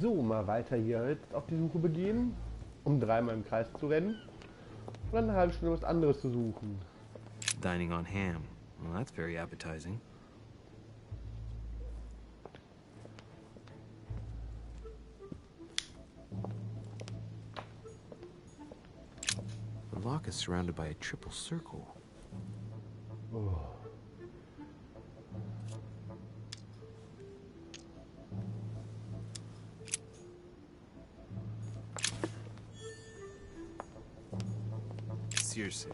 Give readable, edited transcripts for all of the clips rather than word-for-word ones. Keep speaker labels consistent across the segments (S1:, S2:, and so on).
S1: So, mal weiter hier jetzt auf die Suche begeben, um dreimal im Kreis zu rennen und dann eine halbe Stunde was anderes zu suchen.
S2: Dining on ham. Well, that's very appetizing. The lock is surrounded by a triple circle.
S1: Oh.
S2: Circe.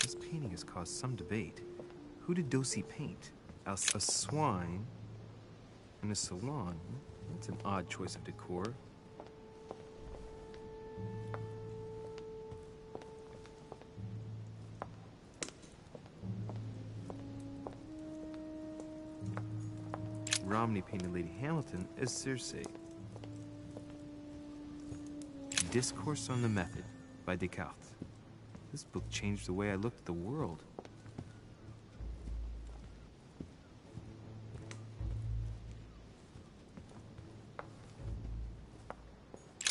S2: This painting has caused some debate. Who did Dossi paint? A swine in a salon? That's an odd choice of decor. Romney painted Lady Hamilton as Circe. Discourse on the Method by Descartes. This book changed the way I looked at the world.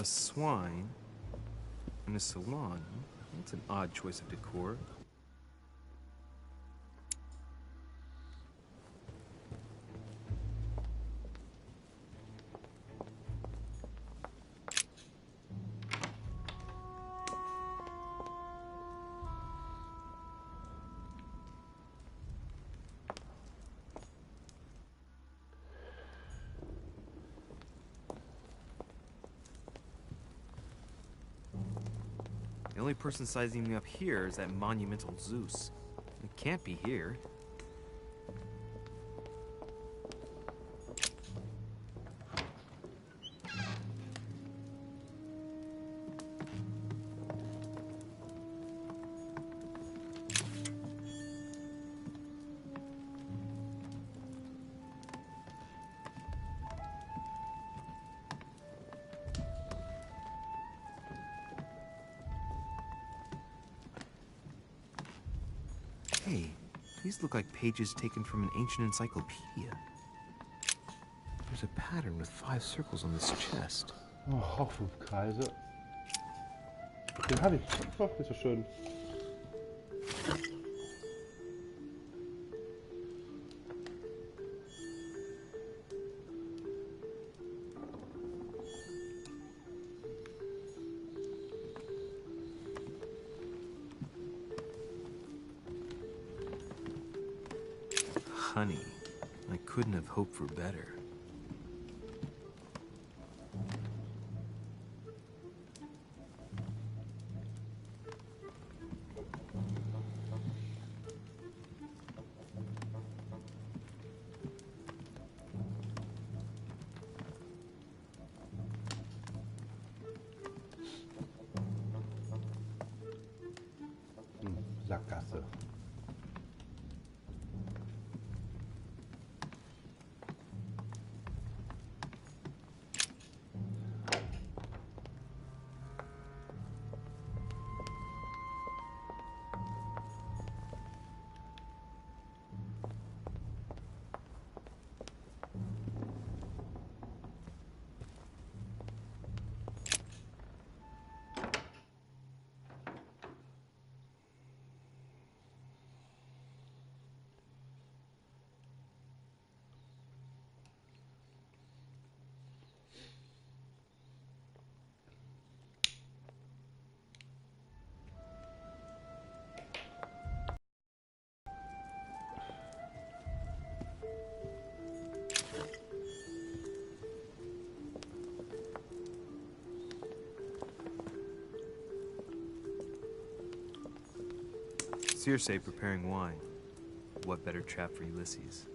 S2: A swine in a salon? That's an odd choice of decor. The only person sizing me up here is that monumental Zeus. It can't be here. Hey, these look like pages taken from an ancient encyclopedia. There's a pattern with 5 circles on this chest.
S1: Oh, Aufrufkreise. Den habe ich. Oh, ist so schön.
S2: Honey, I couldn't have hoped for better.
S1: Sackgasse.
S2: Circe preparing wine. What better trap for Ulysses?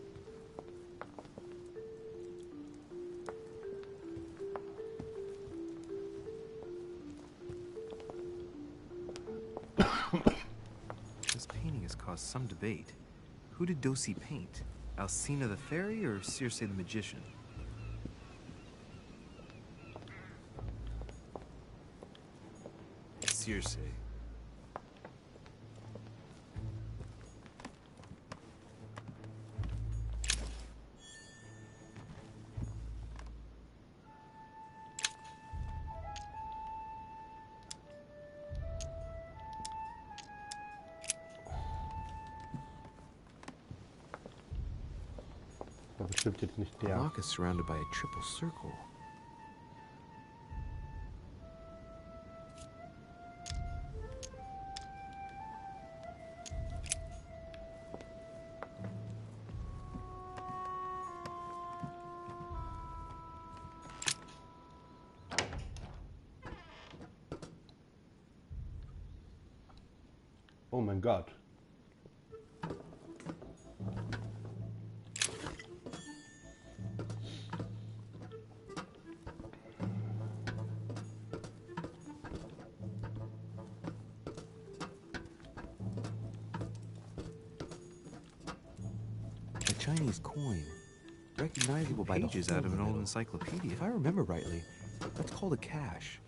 S2: some debate. Who did Dosi paint? Alcina the fairy or Circe the magician? Circe.
S1: Das bestimmt jetzt nicht
S2: The
S1: der.
S2: lock is surrounded by a triple circle.
S1: Oh mein Gott.
S2: A Chinese coin, recognizable by pages out of an old encyclopedia. If I remember rightly, that's called a cache.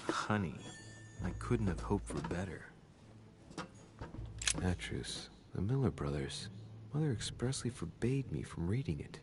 S2: Honey, I couldn't have hoped for better. Atrus, the Miller brothers. Mother expressly forbade me from reading it.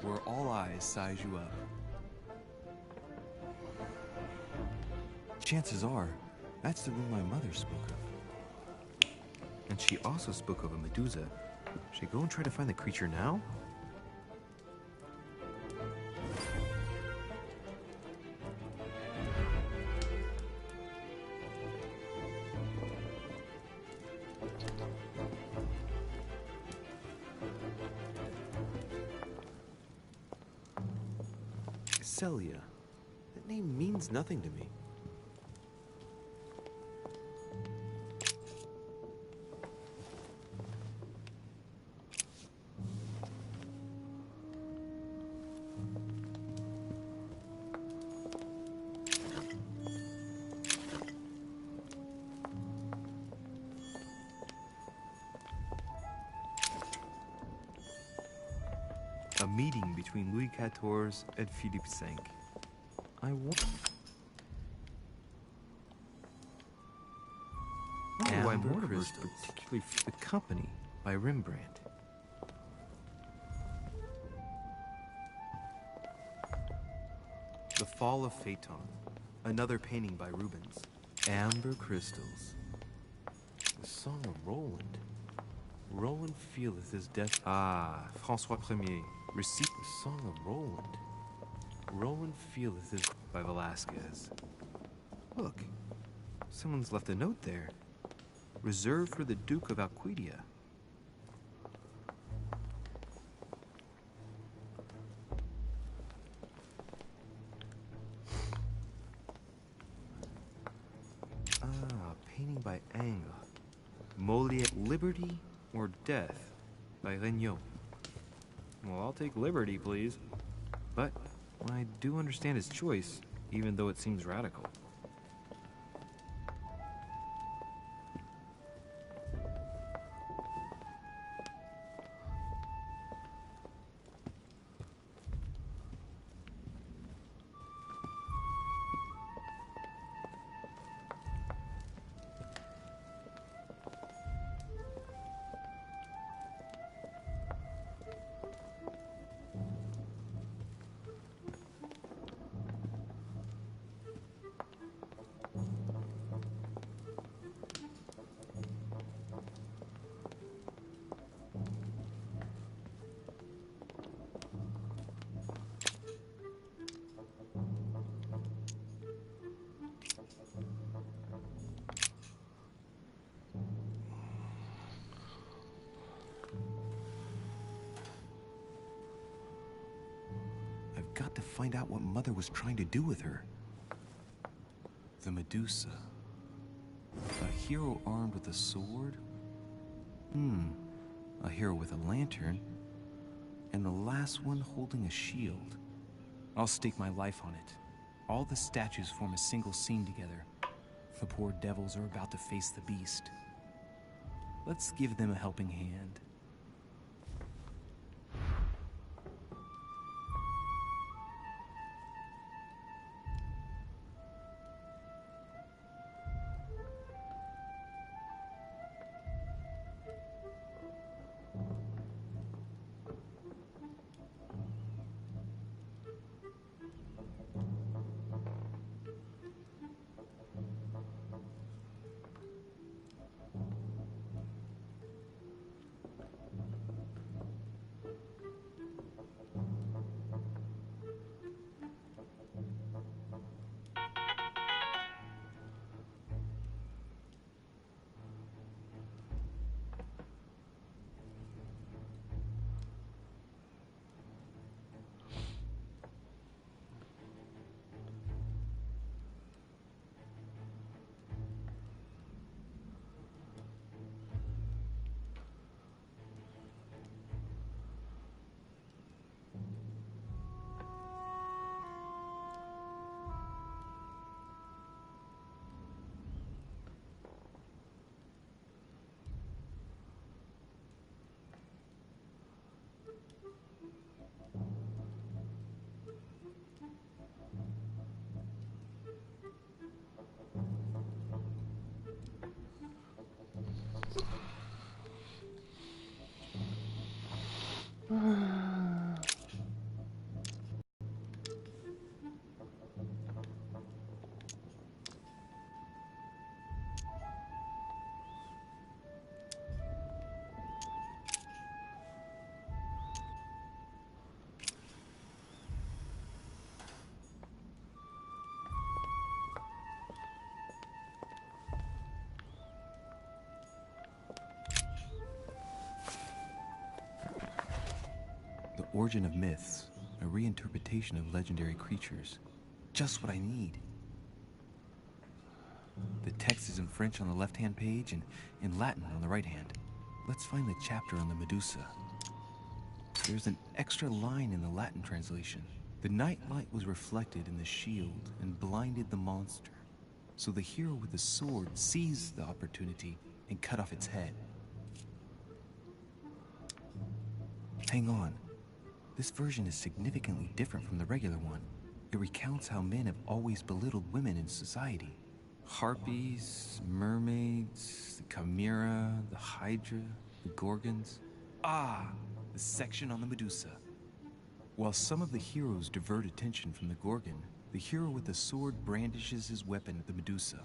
S2: Where all eyes size you up. Chances are, that's the room my mother spoke of. And she also spoke of a Medusa. Should I go and try to find the creature now? Celia. That name means nothing to me. A meeting between Louis XIV and Philippe V. I want. Why Mortimer's particularly The Company by Rembrandt. The Fall of Phaeton, another painting by Rubens. Amber crystals. The Song of Roland. Roland feeleth his death. Ah, François Ier. Receipt the Song of Roland. Roland feeleth his by Velasquez. Look, someone's left a note there. Reserved for the Duke of Alquidia. Ah, painting by Ingres. Molière, Liberty or Death by Regnault. Well, I'll take liberty, please. But I do understand his choice. even though it seems radical. I've got to find out what Mother was trying to do with her. The Medusa. A hero armed with a sword? A hero with a lantern? And the last one holding a shield. I'll stake my life on it. All the statues form a single scene together. The poor devils are about to face the beast. Let's give them a helping hand. The origin of myths, a reinterpretation of legendary creatures. Just what I need. The text is in French on the left-hand page and in Latin on the right hand. Let's find the chapter on the Medusa. There's an extra line in the Latin translation. The night light was reflected in the shield and blinded the monster. So the hero with the sword seized the opportunity and cut off its head. Hang on. This version is significantly different from the regular one. It recounts how men have always belittled women in society. Harpies, mermaids, the chimera, the hydra, the gorgons. The section on the Medusa. While some of the heroes divert attention from the gorgon, the hero with the sword brandishes his weapon at the Medusa.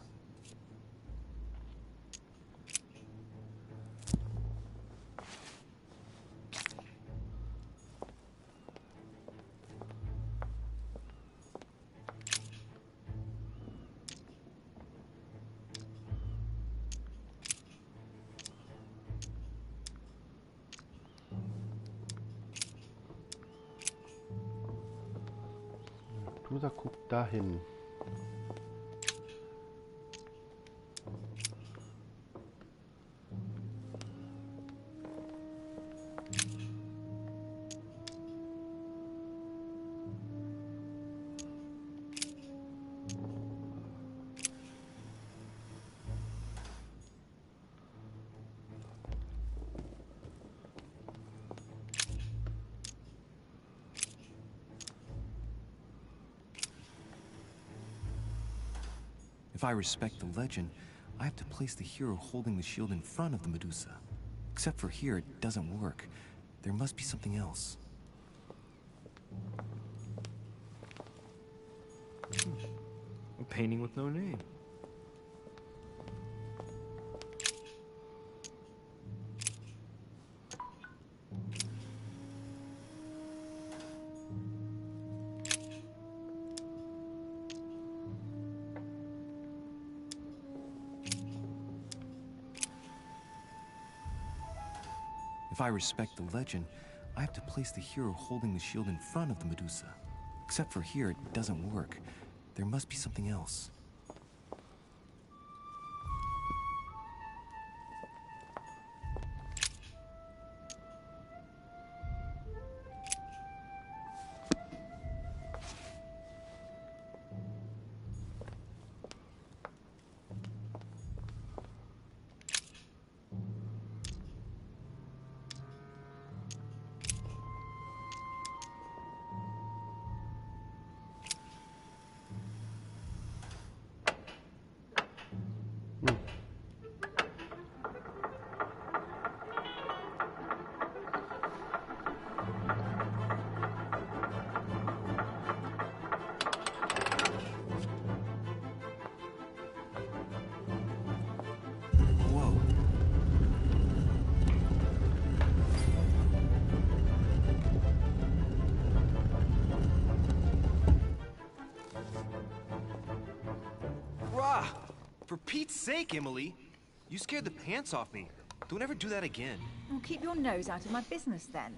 S1: Medusa guckt dahin.
S2: If I respect the legend, I have to place the hero holding the shield in front of the Medusa. Except for here, it doesn't work. There must be something else. A painting with no name. If I respect the legend, I have to place the hero holding the shield in front of the Medusa. Except for here, it doesn't work. There must be something else. For Pete's sake, Emily! You scared the pants off me. Don't ever do that again.
S3: Well, keep your nose out of my business, then.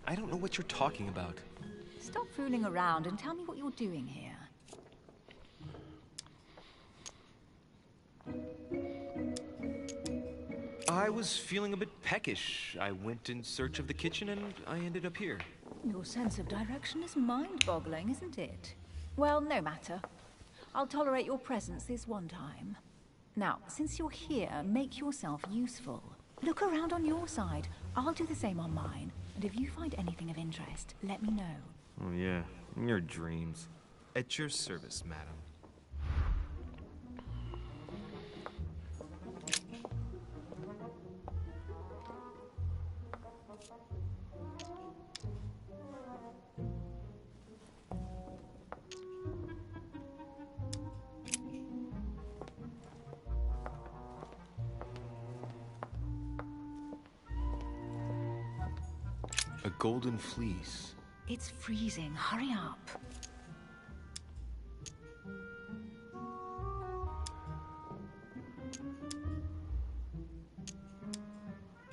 S2: I don't know what you're talking about.
S3: Stop fooling around and tell me what you're doing here.
S2: I was feeling a bit peckish. I went in search of the kitchen and I ended up here.
S3: Your sense of direction is mind-boggling, isn't it? Well, no matter. I'll tolerate your presence this one time. Now, since you're here, make yourself useful. Look around on your side. I'll do the same on mine. And if you find anything of interest, let me know.
S2: Oh yeah, your dreams. At your service, madam. A golden fleece.
S3: It's freezing. Hurry up.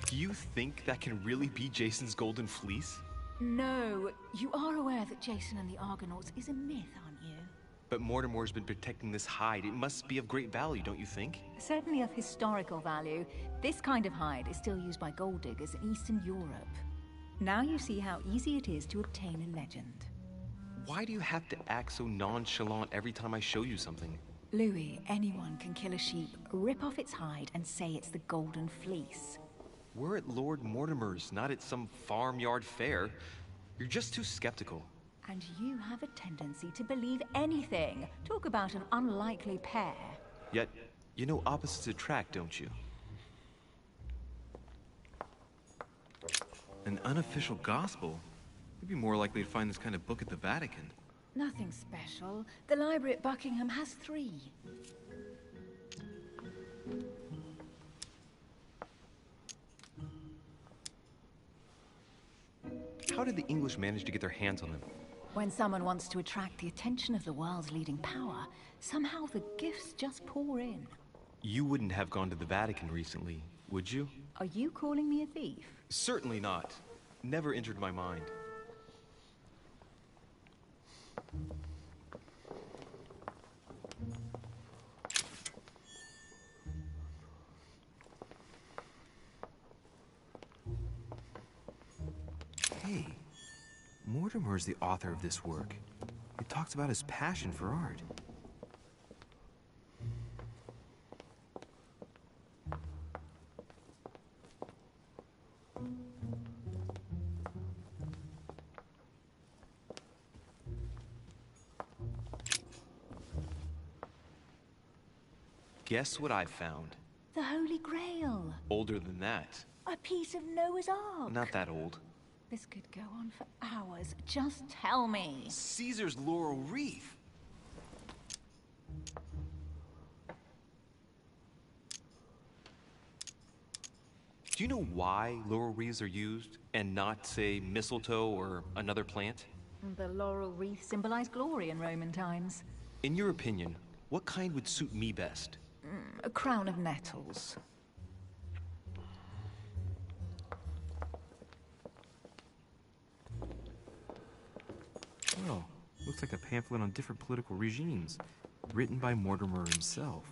S2: Do you think that can really be Jason's golden fleece?
S3: No. You are aware that Jason and the Argonauts is a myth, aren't you?
S2: But Mortimer's been protecting this hide. It must be of great value, don't you think?
S3: Certainly of historical value. This kind of hide is still used by gold diggers in Eastern Europe. Now you see how easy it is to obtain a legend.
S2: Why do you have to act so nonchalant every time I show you something?
S3: Louis, anyone can kill a sheep, rip off its hide, and say it's the golden fleece.
S2: We're at Lord Mortimer's, not at some farmyard fair. You're just too skeptical.
S3: And you have a tendency to believe anything. Talk about an unlikely pair.
S2: Yet, you know opposites attract, don't you? An unofficial gospel? You'd be more likely to find this kind of book at the Vatican.
S3: Nothing special. The library at Buckingham has 3.
S2: How did the English manage to get their hands on them?
S3: When someone wants to attract the attention of the world's leading power, somehow the gifts just pour in.
S2: You wouldn't have gone to the Vatican recently, would you?
S3: Are you calling me a thief?
S2: Certainly not. Never entered my mind. Hey, Mortimer's the author of this work. It talks about his passion for art. Guess what I found?
S3: The Holy Grail.
S2: Older than that.
S3: A piece of Noah's Ark.
S2: Not that old.
S3: This could go on for hours. Just tell me.
S2: Caesar's laurel wreath. Do you know why laurel wreaths are used and not, say, mistletoe or another plant?
S3: The laurel wreath symbolized glory in Roman times.
S2: In your opinion, what kind would suit me best?
S3: A crown of nettles.
S2: Well, looks like a pamphlet on different political regimes, written by Mortimer himself.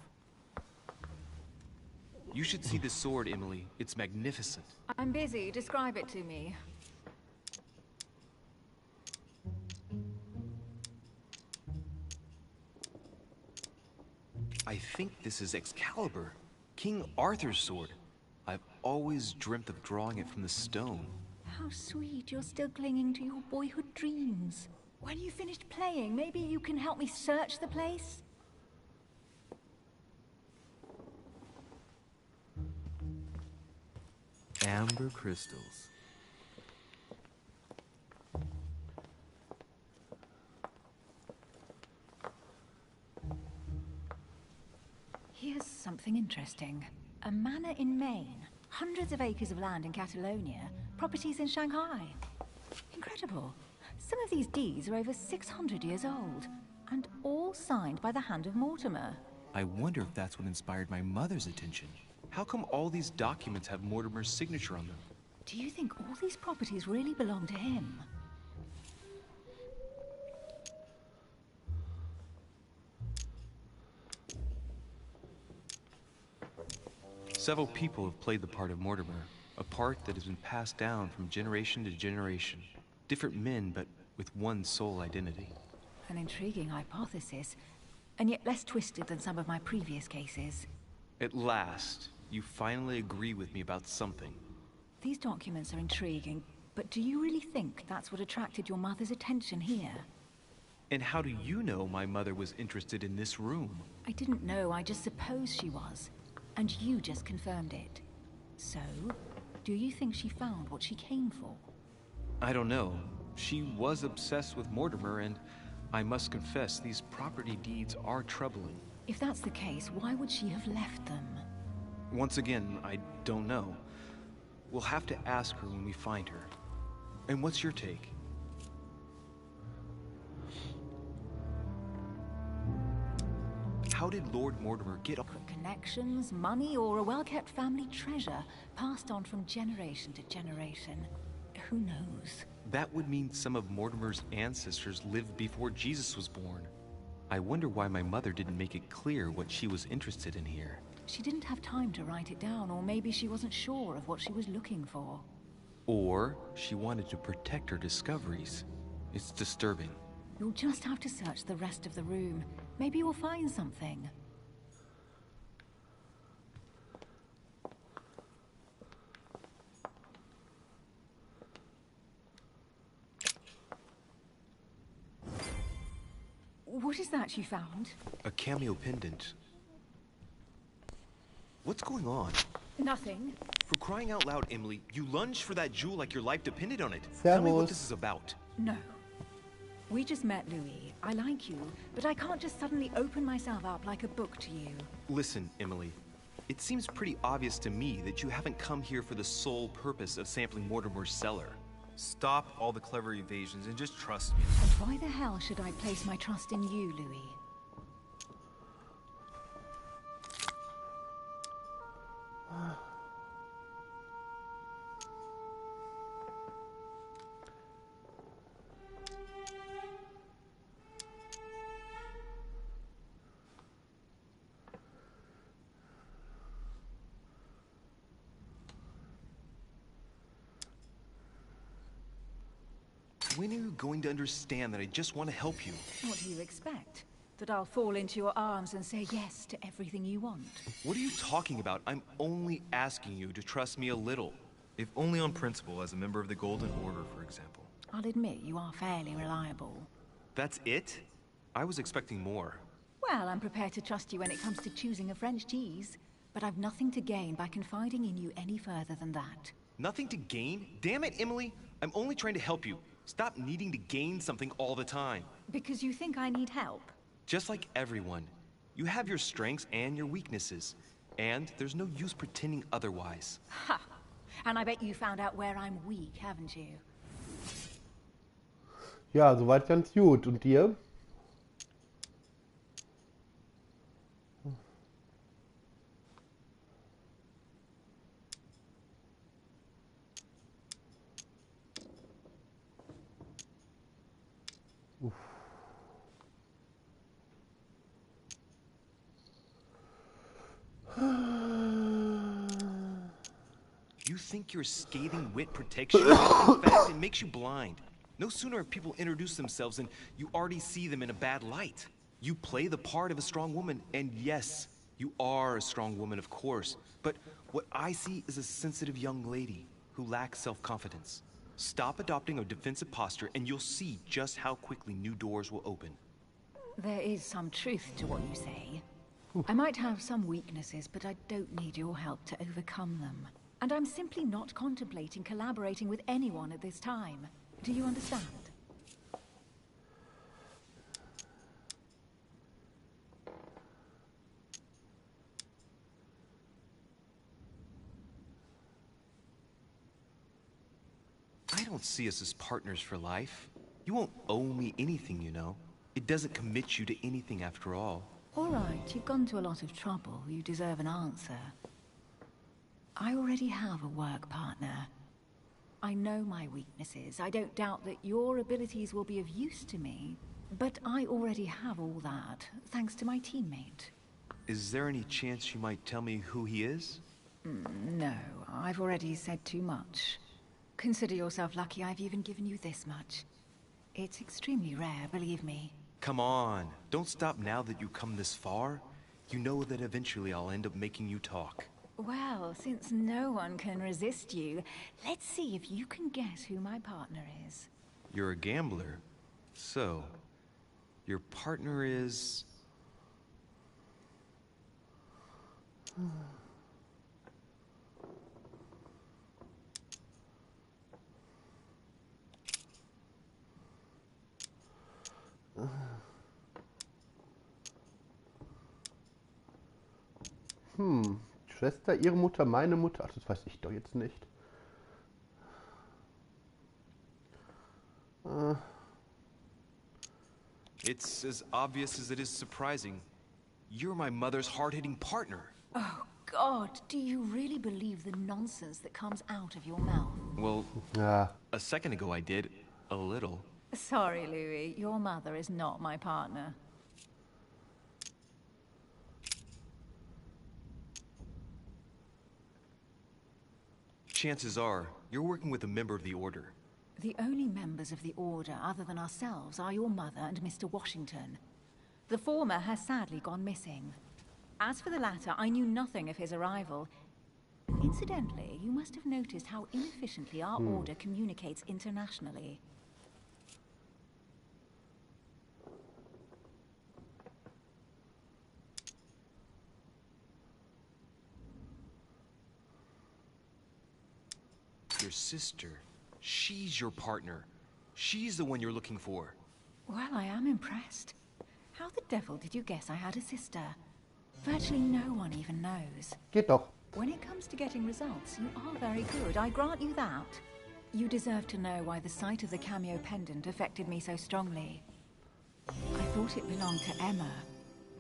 S2: You should see this sword, Emily. It's magnificent.
S3: I'm busy. Describe it to me.
S2: I think this is Excalibur, King Arthur's sword. I've always dreamt of drawing it from the stone.
S3: How sweet. You're still clinging to your boyhood dreams. When you finished playing, maybe you can help me search the place?
S2: Amber crystals.
S3: Here's something interesting. A manor in Maine, hundreds of acres of land in Catalonia, properties in Shanghai. Incredible. Some of these deeds are over 600 years old, and all signed by the hand of Mortimer.
S2: I wonder if that's what inspired my mother's attention. How come all these documents have Mortimer's signature on them?
S3: Do you think all these properties really belong to him?
S2: Several people have played the part of Mortimer, a part that has been passed down from generation to generation. Different men, but with one sole identity.
S3: An intriguing hypothesis, and yet less twisted than some of my previous cases.
S2: At last, you finally agree with me about something.
S3: These documents are intriguing, but do you really think that's what attracted your mother's attention here?
S2: And how do you know my mother was interested in this room?
S3: I didn't know, I just supposed she was. And you just confirmed it. So, do you think she found what she came for?
S2: I don't know. She was obsessed with Mortimer, and I must confess, these property deeds are troubling.
S3: If that's the case, why would she have left them?
S2: Once again, I don't know. We'll have to ask her when we find her. And what's your take? How did Lord Mortimer get
S3: Connections, money, or a well-kept family treasure passed on from generation to generation? Who knows?
S2: That would mean some of Mortimer's ancestors lived before Jesus was born. I wonder why my mother didn't make it clear what she was interested in here.
S3: She didn't have time to write it down, or maybe she wasn't sure of what she was looking for.
S2: Or she wanted to protect her discoveries. It's disturbing.
S3: You'll just have to search the rest of the room. Maybe you'll find something. What is that you found?
S2: A cameo pendant. What's going on?
S3: Nothing.
S2: For crying out loud, Emily, you lunged for that jewel like your life depended on it. Tell me what this is about.
S3: No. We just met, Louis. I like you, but I can't just suddenly open myself up like a book to you.
S2: Listen, Emily. It seems pretty obvious to me that you haven't come here for the sole purpose of sampling Mortimer's cellar. Stop all the clever evasions and just trust me.
S3: And why the hell should I place my trust in you, Louis?
S2: When are you going to understand that I just want to help you?
S3: What do you expect? That I'll fall into your arms and say yes to everything you want?
S2: What are you talking about? I'm only asking you to trust me a little. If only on principle, as a member of the Golden Order, for example.
S3: I'll admit you are fairly reliable.
S2: That's it? I was expecting more.
S3: Well, I'm prepared to trust you when it comes to choosing a French cheese, but I've nothing to gain by confiding in you any further than that.
S2: Nothing to gain? Damn it, Emily! I'm only trying to help you. Stop needing to gain something all the time.
S3: Because you think I need help?
S2: Just like everyone. You have your strengths and your weaknesses. And there's no use pretending otherwise.
S3: Ha! And I bet you found out where I'm weak, haven't you?
S1: Ja, soweit ganz gut. Und dir? Uff.
S2: You think your scathing wit protects you? In fact, it makes you blind. No sooner have people introduced themselves than you already see them in a bad light. You play the part of a strong woman, and yes, you are a strong woman, of course. But what I see is a sensitive young lady who lacks self-confidence. Stop adopting a defensive posture, and you'll see just how quickly new doors will open.
S3: There is some truth to what you say. I might have some weaknesses, but I don't need your help to overcome them. And I'm simply not contemplating collaborating with anyone at this time. Do you understand?
S2: I don't see us as partners for life. You won't owe me anything, you know. It doesn't commit you to anything after all.
S3: All right, you've gone to a lot of trouble. You deserve an answer. I already have a work partner. I know my weaknesses. I don't doubt that your abilities will be of use to me. But I already have all that, thanks to my teammate.
S2: Is there any chance you might tell me who he is?
S3: No, I've already said too much. Consider yourself lucky I've even given you this much. It's extremely rare, believe me.
S2: Come on, don't stop now that you've come this far. You know that eventually I'll end up making you talk.
S3: Well, since no one can resist you, let's see if you can guess who my partner is.
S2: You're a gambler. So, your partner is...
S1: Schwester, ihre Mutter, meine Mutter. Ach, das weiß ich doch jetzt nicht.
S2: It's as obvious as it is surprising. You're my mother's hard-hitting partner.
S3: Oh, God, do you really believe the nonsense that comes out of your mouth?
S2: Well,
S1: Ja.
S2: a second ago I did. A little.
S3: Sorry, Louis, your mother is not my partner.
S2: Chances are, you're working with a member of the Order.
S3: The only members of the Order other than ourselves are your mother and Mr. Washington. The former has sadly gone missing. As for the latter, I knew nothing of his arrival. Incidentally, you must have noticed how inefficiently our Order communicates internationally.
S2: Your sister. She's your partner. She's the one you're looking for.
S3: Well, I am impressed. How the devil did you guess I had a sister? Virtually no one even knows.
S1: Geht doch.
S3: When it comes to getting results, you are very good, I grant you that. You deserve to know why the sight of the cameo pendant affected me so strongly. I thought it belonged to Emma,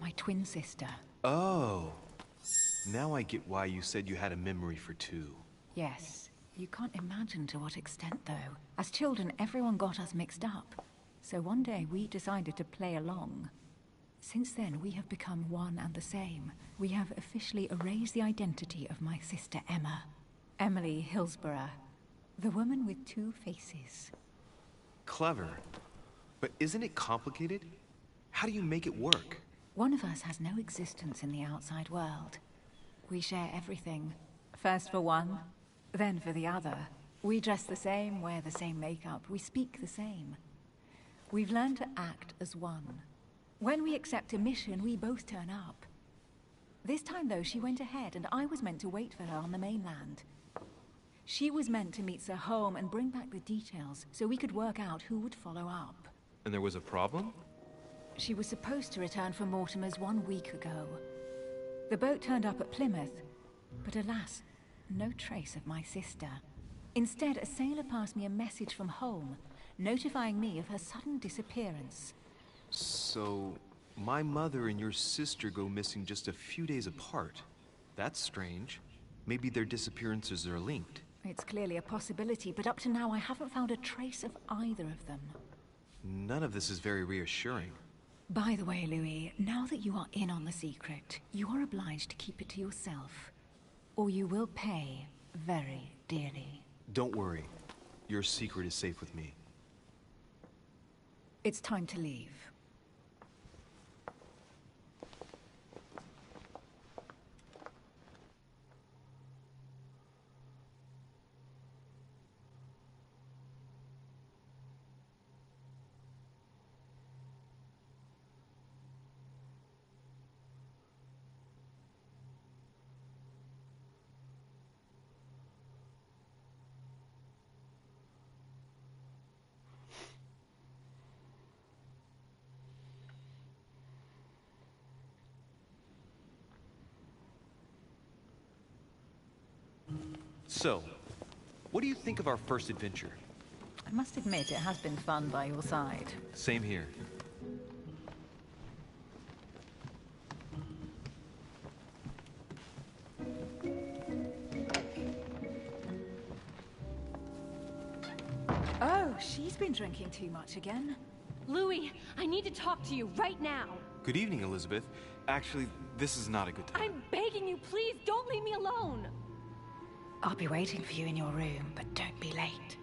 S3: my twin sister.
S2: Oh. Now I get why you said you had a memory for two.
S3: Yes. You can't imagine to what extent, though. As children, everyone got us mixed up. So one day we decided to play along. Since then, we have become one and the same. We have officially erased the identity of my sister Emma. Emily Hillsborough. The woman with two faces.
S2: Clever. But isn't it complicated? How do you make it work?
S3: One of us has no existence in the outside world. We share everything. First for one, then for the other. We dress the same, wear the same makeup, we speak the same. We've learned to act as one. When we accept a mission, we both turn up. This time, though, she went ahead, and I was meant to wait for her on the mainland. She was meant to meet Sir Home and bring back the details, so we could work out who would follow up.
S2: And there was a problem?
S3: She was supposed to return from Mortimer's 1 week ago. The boat turned up at Plymouth, but alas, no trace of my sister. Instead, a sailor passed me a message from home, notifying me of her sudden disappearance.
S2: So, my mother and your sister go missing just a few days apart. That's strange. Maybe their disappearances are linked.
S3: It's clearly a possibility, but up to now I haven't found a trace of either of them.
S2: None of this is very reassuring.
S3: By the way, Louis, now that you are in on the secret, you are obliged to keep it to yourself, or you will pay very dearly.
S2: Don't worry. Your secret is safe with me.
S3: It's time to leave.
S2: So, what do you think of our first adventure?
S3: I must admit, it has been fun by your side.
S2: Same here.
S3: Oh, she's been drinking too much again.
S4: Louis, I need to talk to you right now.
S2: Good evening, Elizabeth. Actually, this is not a good time.
S4: I'm begging you, please don't leave me alone.
S3: I'll be waiting for you in your room, but don't be late.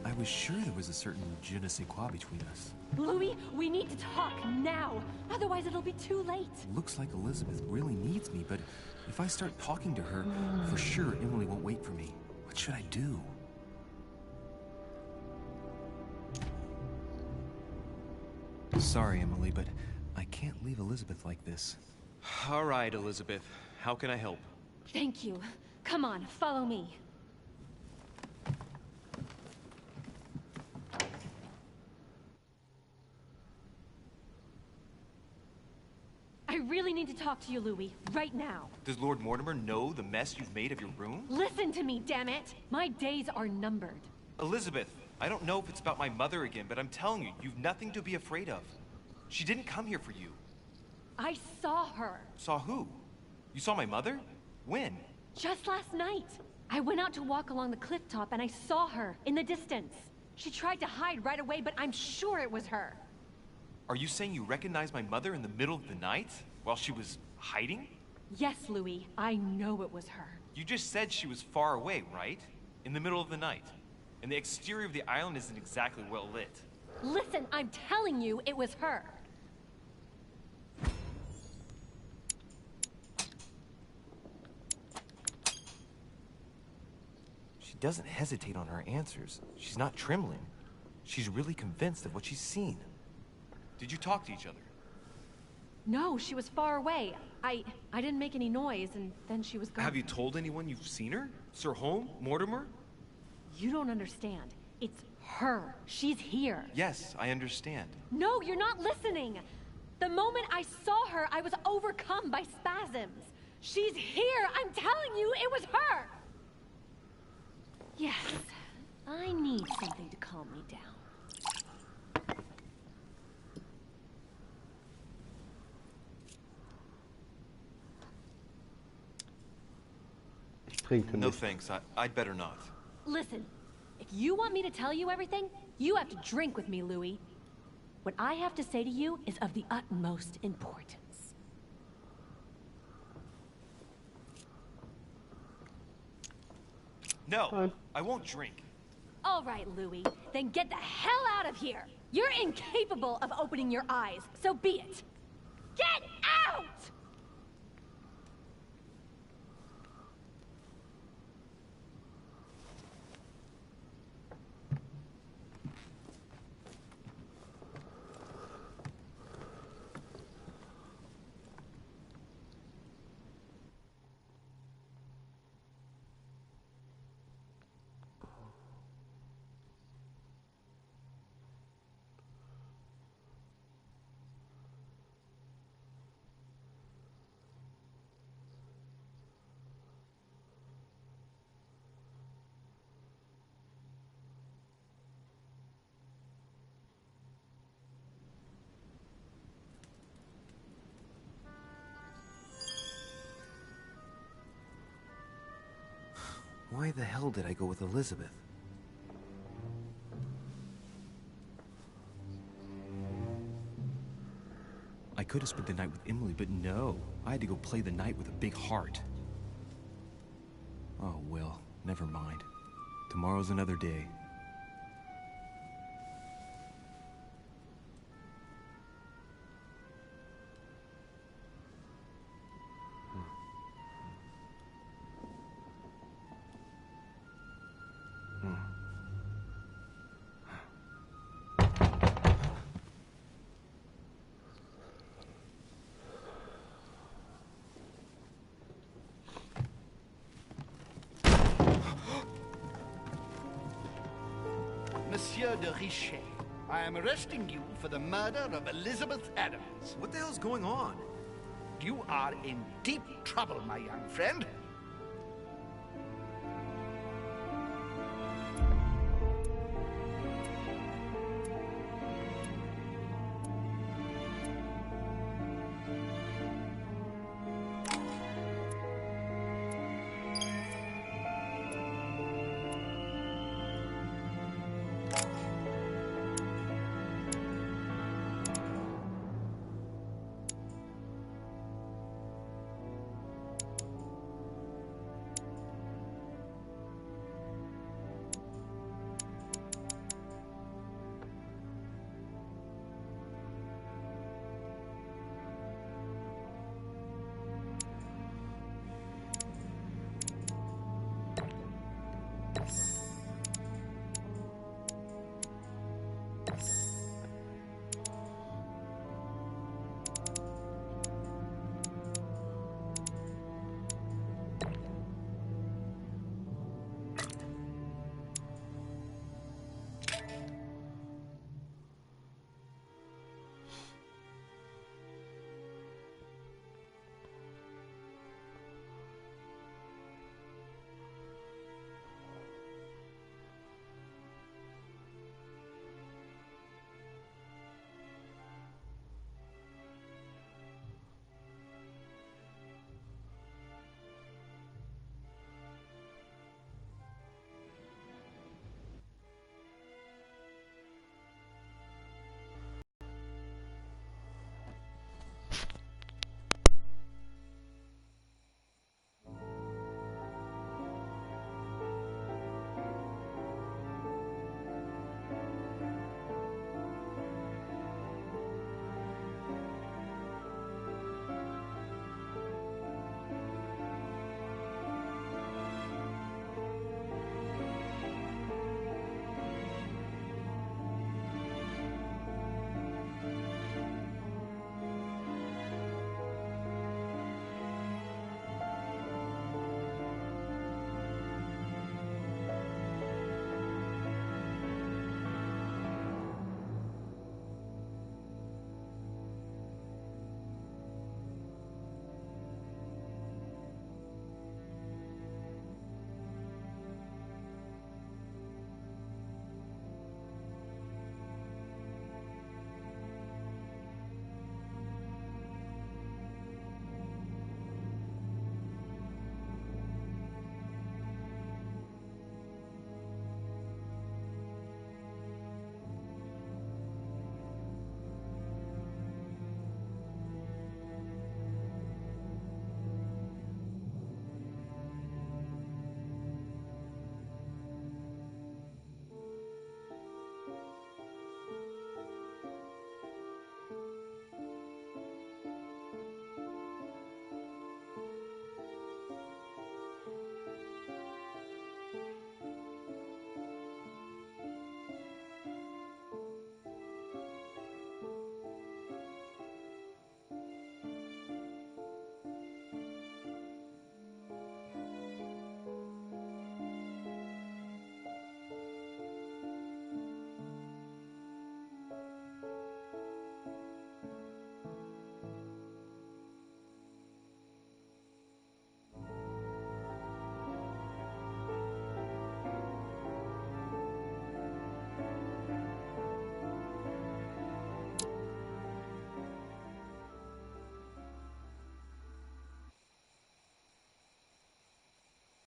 S2: I was sure there was a certain je ne sais quoi between us.
S4: Louis, we need to talk now. Otherwise it'll be too late.
S2: Looks like Elizabeth really needs me, but if I start talking to her, for sure Emily won't wait for me. What should I do? Sorry, Emily, but I can't leave Elizabeth like this. All right, Elizabeth. How can I help?
S4: Thank you. Come on, follow me. I really need to talk to you, Louis, right now.
S2: Does Lord Mortimer know the mess you've made of your room?
S4: Listen to me, damn it! My days are numbered.
S2: Elizabeth, I don't know if it's about my mother again, but I'm telling you, you've nothing to be afraid of. She didn't come here for you.
S4: I saw her.
S2: Saw who? You saw my mother? When?
S4: Just last night. I went out to walk along the cliff top and I saw her in the distance. She tried to hide right away, but I'm sure it was her.
S2: Are you saying you recognized my mother in the middle of the night while she was hiding?
S4: Yes, Louis, I know it was her.
S2: You just said she was far away, right? In the middle of the night. And the exterior of the island isn't exactly well lit.
S4: Listen, I'm telling you it was her.
S2: She doesn't hesitate on her answers. She's not trembling. She's really convinced of what she's seen. Did you talk to each other?
S4: No, she was far away. I didn't make any noise, and then she was gone.
S2: Have you told anyone you've seen her? Sir Home? Mortimer?
S4: You don't understand. It's her. She's here.
S2: Yes, I understand.
S4: No, you're not listening. The moment I saw her, I was overcome by spasms. She's here. I'm telling you, it was her. Yes, I need something to calm me down.
S2: No thanks, I'd better not.
S4: Listen, if you want me to tell you everything, you have to drink with me, Louis. What I have to say to you is of the utmost importance.
S2: No, I won't drink.
S4: All right, Louis, then get the hell out of here. You're incapable of opening your eyes, so be it. Get out!
S2: Why the hell did I go with Elizabeth? I could have spent the night with Emily, but no. I had to go play the night with a big heart. Oh, well, never mind. Tomorrow's another day.
S5: Monsieur de Richet, I am arresting you for the murder of Elizabeth Adams.
S2: What the hell's going on?
S5: You are in deep trouble, my young friend.